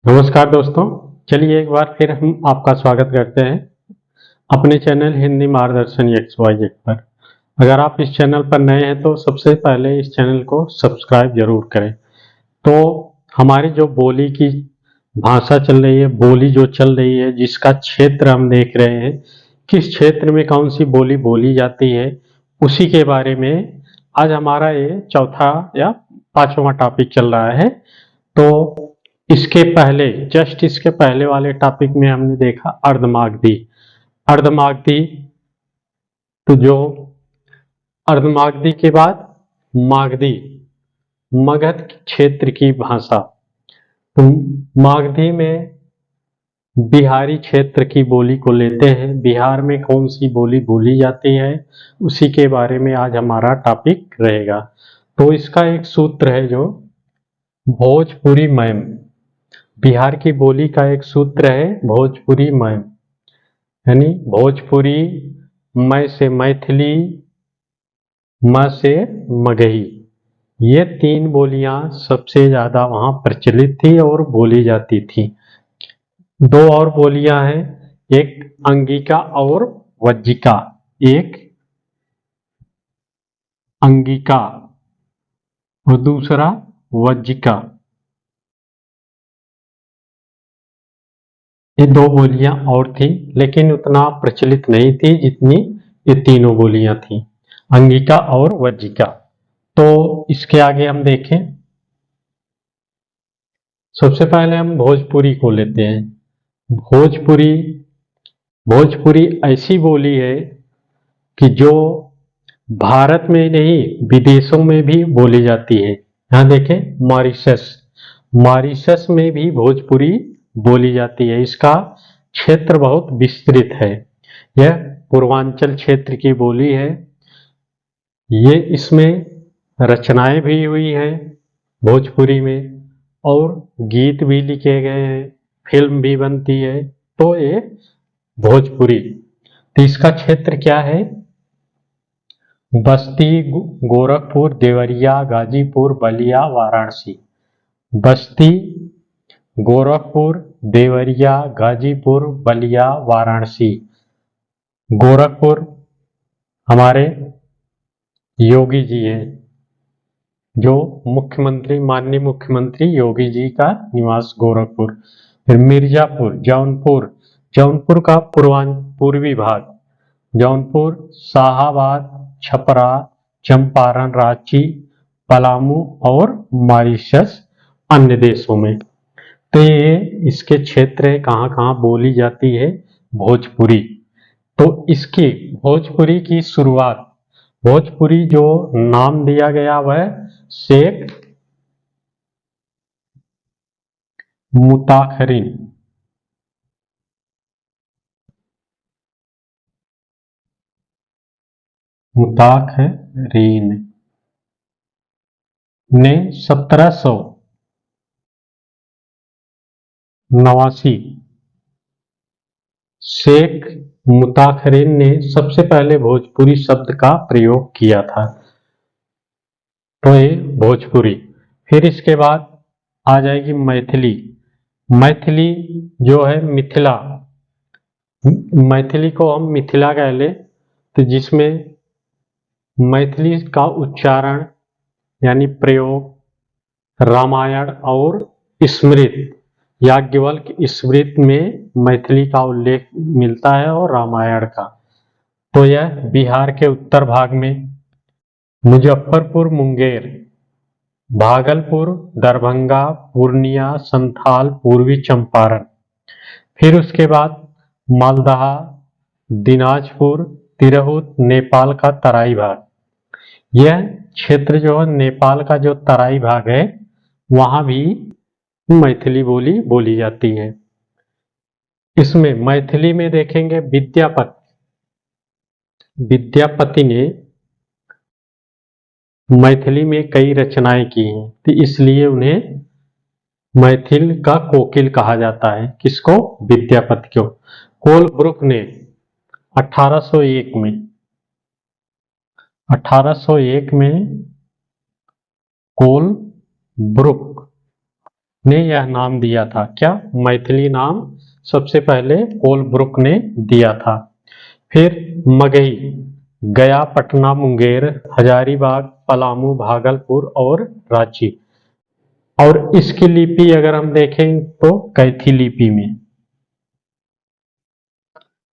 नमस्कार दोस्तों, चलिए एक बार फिर हम आपका स्वागत करते हैं अपने चैनल हिंदी मार्गदर्शन XYZ पर। अगर आप इस चैनल पर नए हैं तो सबसे पहले इस चैनल को सब्सक्राइब जरूर करें। तो हमारी जो बोली की भाषा चल रही है, बोली जो चल रही है, जिसका क्षेत्र हम देख रहे हैं, किस क्षेत्र में कौन सी बोली बोली जाती है, उसी के बारे में आज हमारा ये चौथा या पांचवा टॉपिक चल रहा है। तो इसके पहले वाले टॉपिक में हमने देखा अर्धमागधी। अर्धमागधी तो जो अर्धमागधी के बाद मागधी, मगध क्षेत्र की भाषा। तो मागधी में बिहारी क्षेत्र की बोली को लेते हैं। बिहार में कौन सी बोली बोली जाती है, उसी के बारे में आज हमारा टॉपिक रहेगा। तो इसका एक सूत्र है जो भोजपुरी मैम, बिहार की बोली का एक सूत्र है भोजपुरी मैम, यानी भोजपुरी, मै से मैथिली, म से मगही। ये तीन बोलियां सबसे ज्यादा वहां प्रचलित थी और बोली जाती थी। दो और बोलियां हैं, एक अंगिका और वज्जिका। एक अंगिका और दूसरा वज्जिका। ये दो बोलियां और थी, लेकिन उतना प्रचलित नहीं थी जितनी ये तीनों बोलियां थी, अंगिका और वज्जिका। तो इसके आगे हम देखें, सबसे पहले हम भोजपुरी को लेते हैं। भोजपुरी भोजपुरी ऐसी बोली है कि जो भारत में नहीं विदेशों में भी बोली जाती है। यहाँ देखें, मॉरिशस, मॉरिशस में भी भोजपुरी बोली जाती है। इसका क्षेत्र बहुत विस्तृत है। यह पूर्वांचल क्षेत्र की बोली है। ये इसमें रचनाएं भी हुई हैं भोजपुरी में, और गीत भी लिखे गए हैं, फिल्म भी बनती है। तो ये भोजपुरी, तो इसका क्षेत्र क्या है? बस्ती, गोरखपुर, देवरिया, गाजीपुर, बलिया, वाराणसी। बस्ती, गोरखपुर, देवरिया, गाजीपुर, बलिया, वाराणसी। गोरखपुर हमारे योगी जी हैं, जो मुख्यमंत्री, माननीय मुख्यमंत्री योगी जी का निवास गोरखपुर। फिर मिर्जापुर, जौनपुर, जौनपुर का पूर्वी भाग, जौनपुर, शाहाबाद, छपरा, चंपारण, रांची, पलामू और मॉरिशस अन्य देशों में। तो ये इसके क्षेत्र है, कहाँ कहाँ बोली जाती है भोजपुरी। तो इसकी भोजपुरी की शुरुआत, भोजपुरी जो नाम दिया गया वह शेख मुताखरिन मुताखरीन ने 1789, शेख मुताखरिन ने सबसे पहले भोजपुरी शब्द का प्रयोग किया था। तो ये भोजपुरी। फिर इसके बाद आ जाएगी मैथिली। मैथिली जो है मिथिला, मैथिली को हम मिथिला कह ले, तो जिसमें मैथिली का उच्चारण यानी प्रयोग रामायण और स्मृत, याज्ञवल्क्य स्मृत में मैथिली का उल्लेख मिलता है और रामायण का। तो यह बिहार के उत्तर भाग में मुजफ्फरपुर, मुंगेर, भागलपुर, दरभंगा, पूर्णिया, संथाल, पूर्वी चंपारण। फिर उसके बाद मालदह, दिनाजपुर, तिरहुत, नेपाल का तराई भाग। यह क्षेत्र जो है नेपाल का जो तराई भाग है, वहां भी मैथिली बोली बोली जाती है। इसमें मैथिली में देखेंगे विद्यापति ने मैथिली में कई रचनाएं की हैं, तो इसलिए उन्हें मैथिल का कोकिल कहा जाता है। किसको? विद्यापति को। कोलब्रुक ने 1801 में 1801 में कोलब्रुक ने यह नाम दिया था? क्या मैथिली नाम सबसे पहले कोलब्रुक ने दिया था। फिर मगही गया, पटना, मुंगेर, हजारीबाग, पलामू, भागलपुर और रांची। और इसकी लिपि अगर हम देखें तो कैथी लिपि में,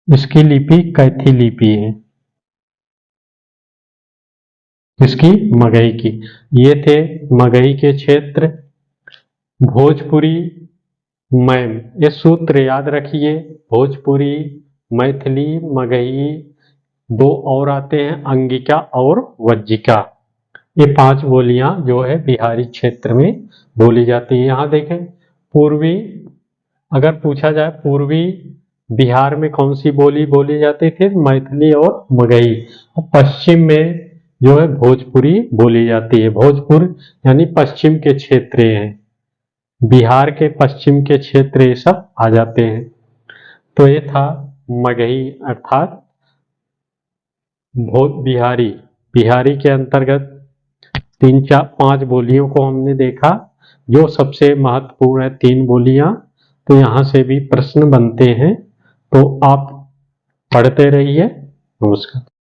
इसकी लिपि कैथी लिपि है, इसकी मगही की। ये थे मगही के क्षेत्र। भोजपुरी मैम, ये सूत्र याद रखिए, भोजपुरी, मैथिली, मगही, दो और आते हैं अंगिका और वज्जिका। ये 5 बोलियां जो है बिहारी क्षेत्र में बोली जाती है। यहाँ देखें पूर्वी, अगर पूछा जाए पूर्वी बिहार में कौन सी बोली बोली जाती थी, मैथिली और मगही। पश्चिम में जो है भोजपुरी बोली जाती है। भोजपुर यानी पश्चिम के क्षेत्र हैं, बिहार के पश्चिम के क्षेत्र ये सब आ जाते हैं। तो ये था मगही अर्थात बिहारी। बिहारी के अंतर्गत 3-4-5 बोलियों को हमने देखा जो सबसे महत्वपूर्ण है, 3 बोलियां। तो यहाँ से भी प्रश्न बनते हैं, तो आप पढ़ते रहिए। नमस्कार।